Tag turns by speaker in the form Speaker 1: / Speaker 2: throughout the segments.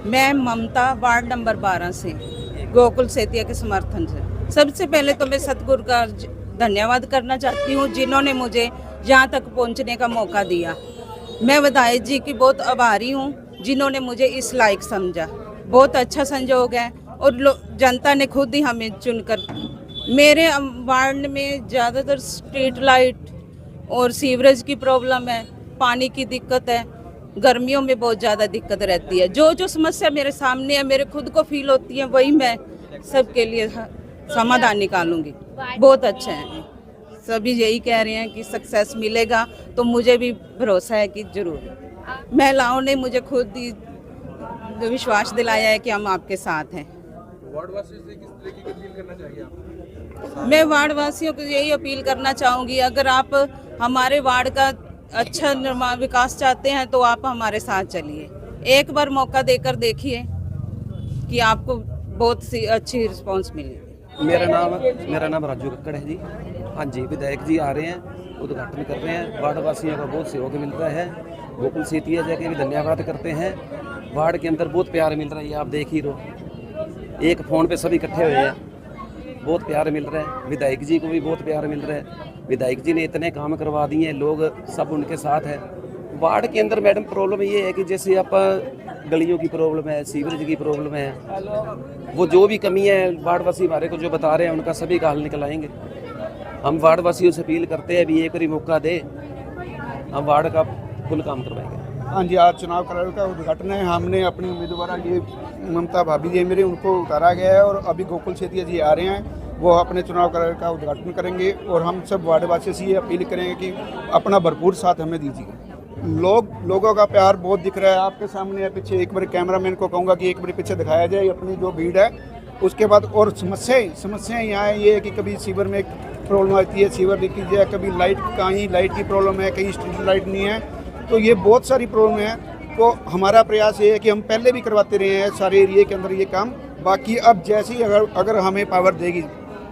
Speaker 1: मैं ममता ward number 12 से गोकुल सेतिया के समर्थन से सबसे पहले तो मैं सतगुरु का धन्यवाद करना चाहती हूँ जिन्होंने मुझे यहाँ तक पहुँचने का मौका दिया। मैं विधायक जी की बहुत आभारी हूँ जिन्होंने मुझे इस लायक समझा। बहुत अच्छा संजोग है और जनता ने खुद ही हमें चुनकर। मेरे वार्ड में ज़्यादातर स्ट्रीट लाइट और सीवरेज की प्रॉब्लम है, पानी की दिक्कत है, गर्मियों में बहुत ज़्यादा दिक्कत रहती है। जो जो समस्या मेरे सामने है, मेरे खुद को फील होती है, वही मैं सबके लिए समाधान निकालूंगी। बहुत अच्छा है, सभी यही कह रहे हैं कि सक्सेस मिलेगा, तो मुझे भी भरोसा है कि जरूर। महिलाओं ने मुझे खुद ही विश्वास दिलाया है कि हम आपके साथ हैं।
Speaker 2: वार्डवासियों से किस तरह की अपील करना चाहिए आप?
Speaker 1: मैं वार्डवासियों को यही अपील करना चाहूँगी, अगर आप हमारे वार्ड का अच्छा निर्माण विकास चाहते हैं तो आप हमारे साथ चलिए। एक बार मौका देकर देखिए कि आपको बहुत सी अच्छी रिस्पांस मिलेगी।
Speaker 3: मेरा नाम राजू कक्कड़ है जी। हाँ जी, विधायक जी आ रहे हैं, उद्घाटन कर रहे हैं। वार्डवासियों का बहुत सहयोग मिल रहा है। गोकुल सेतिया जी के भी धन्यवाद करते हैं। वार्ड के अंदर बहुत प्यार मिल रहा है, आप देख ही रहो, एक फ़ोन पे सभी इकट्ठे हुए हैं, बहुत प्यार मिल रहा है। विधायक जी को भी बहुत प्यार मिल रहा है। विधायक जी ने इतने काम करवा दिए, लोग सब उनके साथ हैं। वार्ड के अंदर मैडम प्रॉब्लम ये है कि जैसे आप गलियों की प्रॉब्लम है, सीवरेज की प्रॉब्लम है, वो जो भी कमी है वार्डवासी हमारे को जो बता रहे हैं उनका सभी का हल निकलाएंगे। हम वार्डवासियों से अपील करते हैं भी एक बारी मौका दे, हम वार्ड का फुल काम करवाएंगे।
Speaker 2: हाँ जी, आज चुनाव कार्यालय का उद्घाटन है। हमने अपनी उम्मीदवार ये ममता भाभी जी मेरे, उनको उतारा गया है और अभी गोकुल सेतिया जी आ रहे हैं, वो अपने चुनाव कार्यालय का उद्घाटन करेंगे। और हम सब वार्डवासियों से ये अपील करेंगे कि अपना भरपूर साथ हमें दीजिए। लोगों का प्यार बहुत दिख रहा है, आपके सामने है पीछे। एक बार कैमरामैन को कहूँगा कि एक बार पीछे दिखाया जाए अपनी जो भीड़ है। उसके बाद और समस्याएं यहाँ ये है कि कभी सीवर में प्रॉब्लम आती है, सीवर लीकेज है, कभी लाइट, कहीं लाइट की प्रॉब्लम है, कहीं स्ट्रीट लाइट नहीं है, तो ये बहुत सारी प्रॉब्लम है। तो हमारा प्रयास ये है कि हम पहले भी करवाते रहे हैं सारे एरिए के अंदर ये काम। बाकी अब जैसे ही अगर हमें पावर देगी,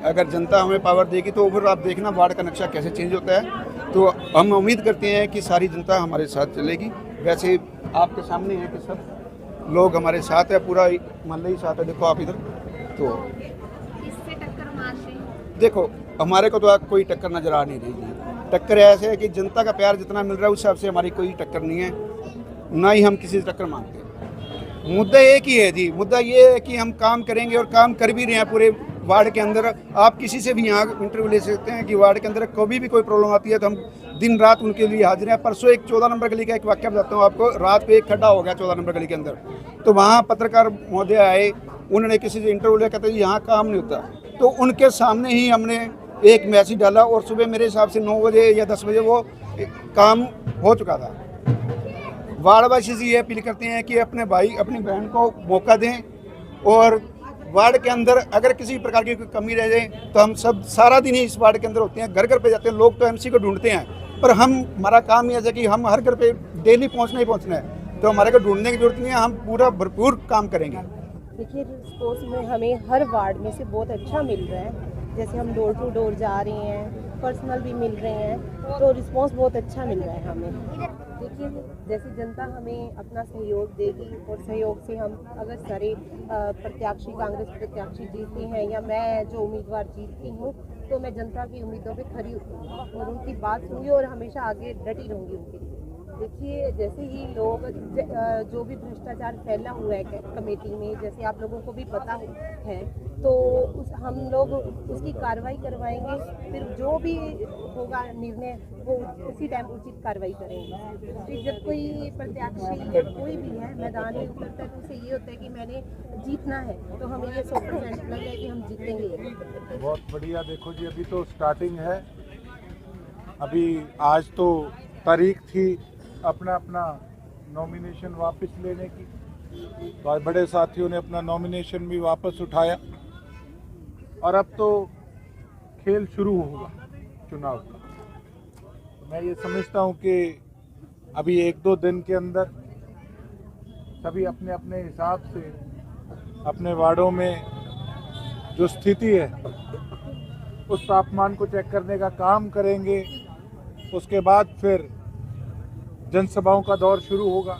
Speaker 2: अगर जनता हमें पावर देगी, तो फिर आप देखना वार्ड का नक्शा कैसे चेंज होता है। तो हम उम्मीद करते हैं कि सारी जनता हमारे साथ चलेगी। वैसे आपके सामने है कि सब लोग हमारे साथ है, पूरा मोहल्ला ही साथ है। देखो आप इधर, तो
Speaker 4: इससे टक्कर मारते हैं।
Speaker 2: देखो हमारे को तो कोई टक्कर नज़र आ नहीं रही। टक्कर ऐसे है कि जनता का प्यार जितना मिल रहा है उस हिसाब से हमारी कोई टक्कर नहीं है, ना ही हम किसी से टक्कर मांगते हैं। मुद्दा एक ही है जी, मुद्दा ये है कि हम काम करेंगे और काम कर भी रहे हैं पूरे वार्ड के अंदर। आप किसी से भी यहाँ इंटरव्यू ले सकते हैं कि वार्ड के अंदर कभी भी कोई प्रॉब्लम आती है तो हम दिन रात उनके लिए हाजिर हैं। परसों एक 14 नंबर गली का एक वाक्य बताता हूँ आपको। रात पे एक खड्डा हो गया 14 नंबर गली के अंदर, तो वहाँ पत्रकार महोदय आए, उन्होंने किसी से इंटरव्यू लिया, कहते यहाँ काम नहीं होता। तो उनके सामने ही हमने एक मैसेज डाला और सुबह मेरे हिसाब से 9 बजे या 10 बजे वो काम हो चुका था। वार्डवासी से ये अपील करते हैं कि अपने भाई अपनी बहन को मौका दें, और वार्ड के अंदर अगर किसी प्रकार की कोई कमी रह जाए तो हम सब सारा दिन ही इस वार्ड के अंदर होते हैं, घर घर पे जाते हैं। लोग तो एमसी को ढूंढते हैं, पर हमारा काम ही ऐसा कि हम हर घर पे डेली पहुंचना ही पहुंचना है, तो हमारे को ढूंढने की जरूरत नहीं है। हम पूरा भरपूर काम करेंगे।
Speaker 5: देखिए, रिस्पॉन्स में हमें हर वार्ड में से बहुत अच्छा मिल रहा है। जैसे हम डोर टू डोर जा रहे हैं, पर्सनल भी मिल रहे हैं, तो रिस्पॉन्स बहुत अच्छा मिल रहा है हमें। देखिए, जैसे जनता हमें अपना सहयोग देगी और सहयोग से हम अगर सारे प्रत्याशी, कांग्रेस प्रत्याशी जीतते हैं या मैं जो उम्मीदवार जीतती हूँ, तो मैं जनता की उम्मीदों पे खरी उतरूँगी और उनकी बात सुनूंगी और हमेशा आगे डटी रहूँगी उनके लिए। देखिए, जैसे ही लोग जो भी भ्रष्टाचार फैला हुआ है कमेटी में, जैसे आप लोगों को भी पता है तो हम लोग उसकी कार्रवाई करवाएंगे, फिर जो भी होगा निर्णय वो उसी टाइम उचित कार्रवाई करेंगे। फिर जब कोई प्रत्याशी या कोई भी है मैदान में उतरता है तो उसे ये होता है कि मैंने जीतना है, तो हमें ये 100% लग रहा है कि हम जीतेंगे।
Speaker 6: बहुत बढ़िया। देखो जी, अभी तो स्टार्टिंग है, अभी आज तो तारीख थी अपना नॉमिनेशन वापस लेने की, तो बड़े साथियों ने अपना नॉमिनेशन भी वापस उठाया और अब तो खेल शुरू होगा चुनाव का। तो मैं ये समझता हूँ कि अभी 1-2 दिन के अंदर सभी अपने अपने हिसाब से अपने वार्डों में जो स्थिति है उस तापमान को चेक करने का काम करेंगे। उसके बाद फिर जनसभाओं का दौर शुरू होगा।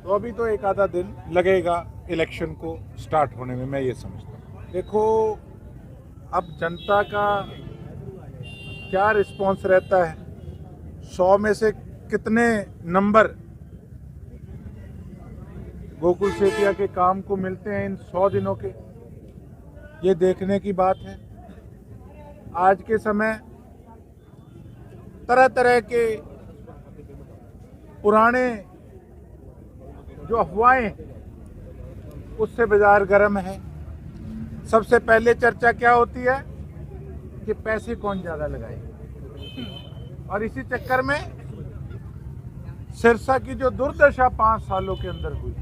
Speaker 6: तो अभी तो 1 आधा दिन लगेगा इलेक्शन को स्टार्ट होने में, मैं ये समझता हूँ। देखो, अब जनता का क्या रिस्पॉन्स रहता है, 100 में से कितने नंबर गोकुल सेतिया के काम को मिलते हैं इन 100 दिनों के, ये देखने की बात है। आज के समय तरह तरह के पुराने जो अफवाहें, उससे बाजार गर्म है। सबसे पहले चर्चा क्या होती है कि पैसे कौन ज्यादा लगाएगा, और इसी चक्कर में सिरसा की जो दुर्दशा 5 सालों के अंदर हुई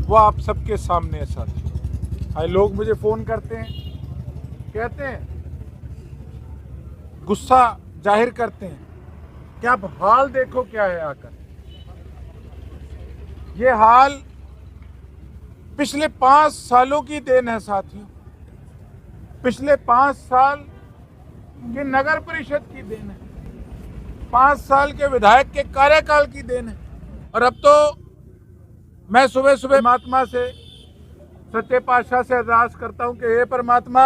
Speaker 6: वो आप सबके सामने है साथी। लोग मुझे फोन करते हैं, कहते हैं, गुस्सा जाहिर करते हैं कि आप हाल देखो क्या है आकर। ये हाल पिछले 5 सालों की देन है साथियों, पिछले 5 साल के नगर परिषद की देन है, 5 साल के विधायक के कार्यकाल की देन है। और अब तो मैं सुबह सुबह परमात्मा से, सच्चे पातशाह से अरदास करता हूं कि हे परमात्मा,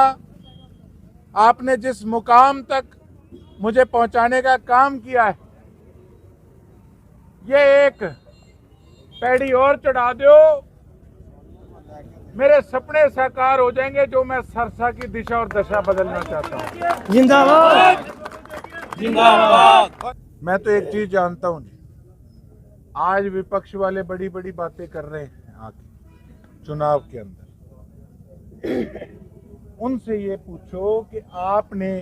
Speaker 6: आपने जिस मुकाम तक मुझे पहुंचाने का काम किया है, ये एक पैड़ी और चढ़ा दो, मेरे सपने साकार हो जाएंगे जो मैं सरसा की दिशा और दशा बदलना चाहता हूं।
Speaker 7: जिंदाबाद जिंदाबाद।
Speaker 6: मैं तो एक चीज जानता हूं जी, आज विपक्ष वाले बड़ी बड़ी बातें कर रहे हैं आके चुनाव के अंदर, उनसे ये पूछो कि आपने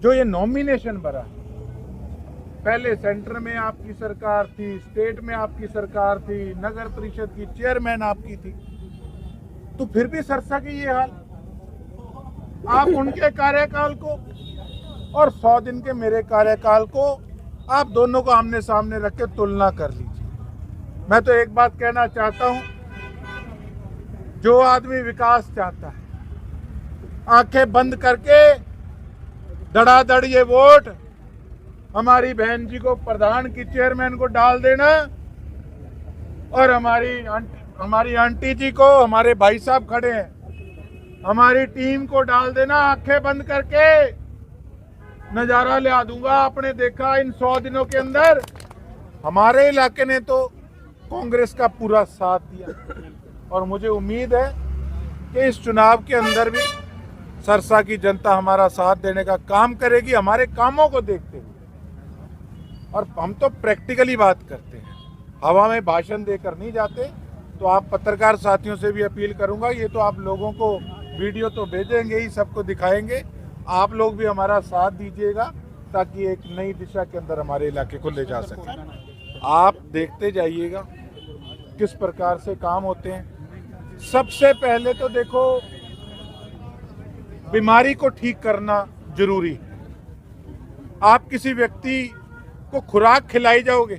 Speaker 6: जो ये नॉमिनेशन भरा, पहले सेंटर में आपकी सरकार थी, स्टेट में आपकी सरकार थी, नगर परिषद की चेयरमैन आपकी थी, तो फिर भी सरसा की ये हाल। आप उनके कार्यकाल को और 100 दिन के मेरे कार्यकाल को, आप दोनों को आमने सामने रख के तुलना कर लीजिए। मैं तो एक बात कहना चाहता हूं, जो आदमी विकास चाहता है, आंखें बंद करके धड़ाधड़ ये वोट हमारी बहन जी को, प्रधान की चेयरमैन को डाल देना, और हमारी आंटी जी को, हमारे भाई साहब खड़े हैं, हमारी टीम को डाल देना। आंखें बंद करके नजारा ले आ दूंगा। आपने देखा इन 100 दिनों के अंदर हमारे इलाके ने तो कांग्रेस का पूरा साथ दिया, और मुझे उम्मीद है कि इस चुनाव के अंदर भी सरसा की जनता हमारा साथ देने का काम करेगी, हमारे कामों को देखते हुए। और हम तो प्रैक्टिकली बात करते हैं, हवा में भाषण देकर नहीं जाते। तो आप पत्रकार साथियों से भी अपील करूंगा, ये तो आप लोगों को वीडियो तो भेजेंगे ही, सबको दिखाएंगे, आप लोग भी हमारा साथ दीजिएगा ताकि एक नई दिशा के अंदर हमारे इलाके को ले जा सके। आप देखते जाइएगा किस प्रकार से काम होते हैं। सबसे पहले तो देखो, बीमारी को ठीक करना जरूरी है। आप किसी व्यक्ति को खुराक खिलाई जाओगे,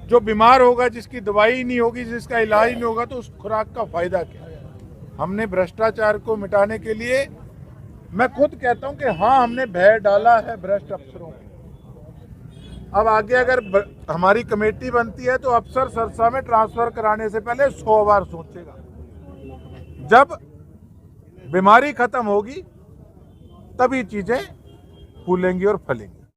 Speaker 6: जो बीमार होगा, जिसकी दवाई नहीं होगी, जिसका इलाज नहीं होगा, तो उस खुराक का फायदा क्या है। हमने भ्रष्टाचार को मिटाने के लिए, मैं खुद कहता हूं कि हाँ, हमने भय डाला है भ्रष्ट अफसरों को। अब आगे अगर हमारी कमेटी बनती है तो अफसर सरसा में ट्रांसफर कराने से पहले 100 बार सोचेगा। जब बीमारी खत्म होगी तभी चीजें फूलेंगी और फलेंगी।